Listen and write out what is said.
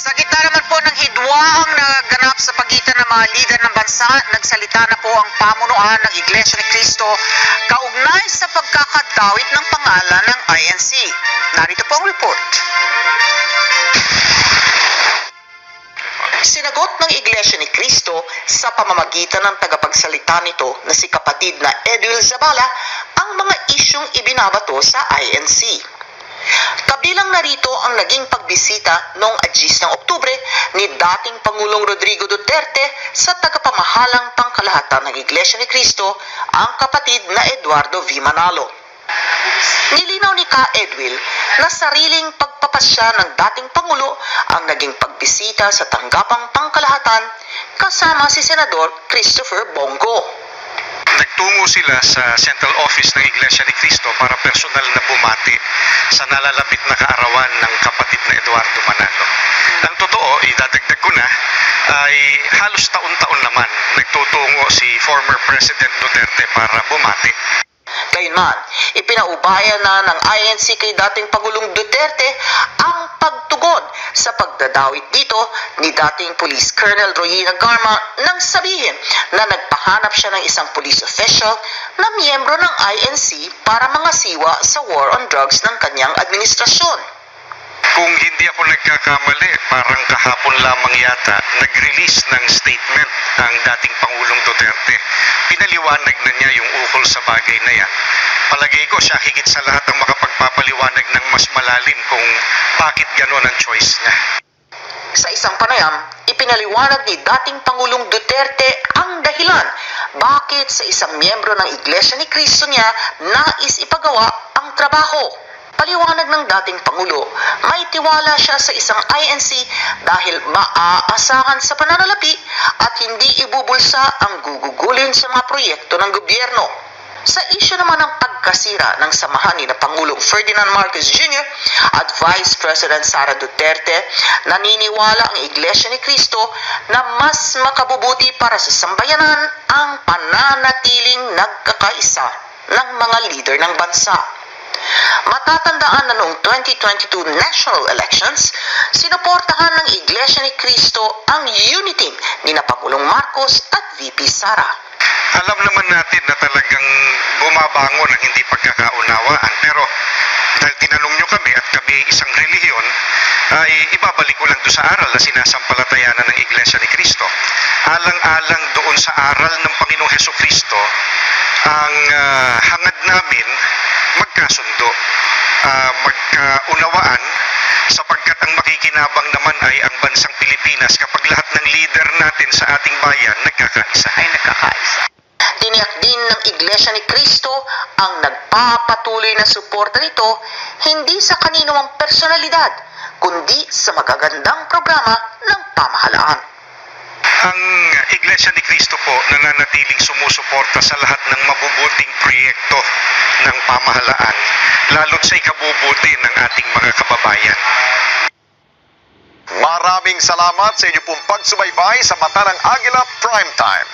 Sa gitna naman po ng hidwaang naganap sa pagitan ng mga lider ng bansa, nagsalita na po ang pamunuan ng Iglesia ni Cristo kaugnay sa pagkakadawit ng pangalan ng INC. Narito po ang report. Sinagot ng Iglesia ni Cristo sa pamamagitan ng tagapagsalita nito na si kapatid na Edwil Zabala ang mga isyung ibinabato sa INC. Kabilang narito ang naging pagbisita noong 10 ng Oktubre ni dating Pangulong Rodrigo Duterte sa tagapamahalang pangkalahatan ng Iglesia ni Cristo, ang kapatid na Eduardo V. Manalo. Nilinaw ni Ka Edwil na sariling pagpapasya ng dating Pangulo ang naging pagbisita sa tanggapang pangkalahatan kasama si Senador Christopher Bongo. Nagtungo sila sa central office ng Iglesia ni Cristo para personal na bumati sa nalalapit na kaarawan ng kapatid na Eduardo Manalo. Ang totoo, idadagdag ko na, ay halos taon-taon naman nagtutungo si former President Duterte para bumati. Gayunman, ipinaubaya na ng INC kay dating Pangulong Duterte ang pagtugon sa pagdadawit dito ni dating Police Colonel Royina Garma nang sabihin na nagpahanap siya ng isang police official na miyembro ng INC para mangasiwa sa war on drugs ng kanyang administrasyon. Kung hindi ako nagkakamali, parang kahapon lamang yata, nag-release ng statement ang dating Pangulong Duterte. Pinaliwanag na niya yung ukol sa bagay na yan. Palagay ko siya higit sa lahat ang makapagpapaliwanag ng mas malalim kung bakit gano'n ang choice niya. Sa isang panayam, ipinaliwanag ni dating Pangulong Duterte ang dahilan bakit sa isang miyembro ng Iglesia ni Cristo niya nais ipagawa ang trabaho. Paliwanag ng dating Pangulo, may tiwala siya sa isang INC dahil maaasahan sa pananalapi at hindi ibubulsa ang gugugulin sa mga proyekto ng gobyerno. Sa isyu naman ng pagkasira ng samahan ni na Pangulong Ferdinand Marcos Jr. at Vice President Sara Duterte, naniniwala ang Iglesia ni Cristo na mas makabubuti para sa sambayanan ang pananatiling nagkakaisa ng mga leader ng bansa. Matatandaan na noong 2022 national elections, sinuportahan ng Iglesia ni Cristo ang unity ni na Pangulong Marcos at VP Sara. Alam naman natin na talagang bumabangon ang hindi pagkakaunawaan, pero dahil tinanong nyo kami at kami ay isang relihiyon, ay ibabalik ko lang doon sa aral na sinasampalatayanan ng Iglesia ni Cristo. Alang-alang doon sa aral ng Panginoong Hesukristo, ang hangad namin magkasundo, magkaunawaan, sapagkat ang makikinabang naman ay ang bansang Pilipinas kapag lahat ng leader natin sa ating bayan nagkakaisa. Tiniyak din ng Iglesia ni Cristo ang nagpapatuloy na suporta nito hindi sa kanino mang personalidad, kundi sa magagandang programa ng pamahalaan. Ang Iglesia ni Cristo po nananatiling sumusuporta sa lahat ng mabubuting proyekto ng pamahalaan, lalo't sa ikabubuti ng ating mga kababayan. Maraming salamat sa inyo pong pagsubaybay sa Mata ng Agila Primetime.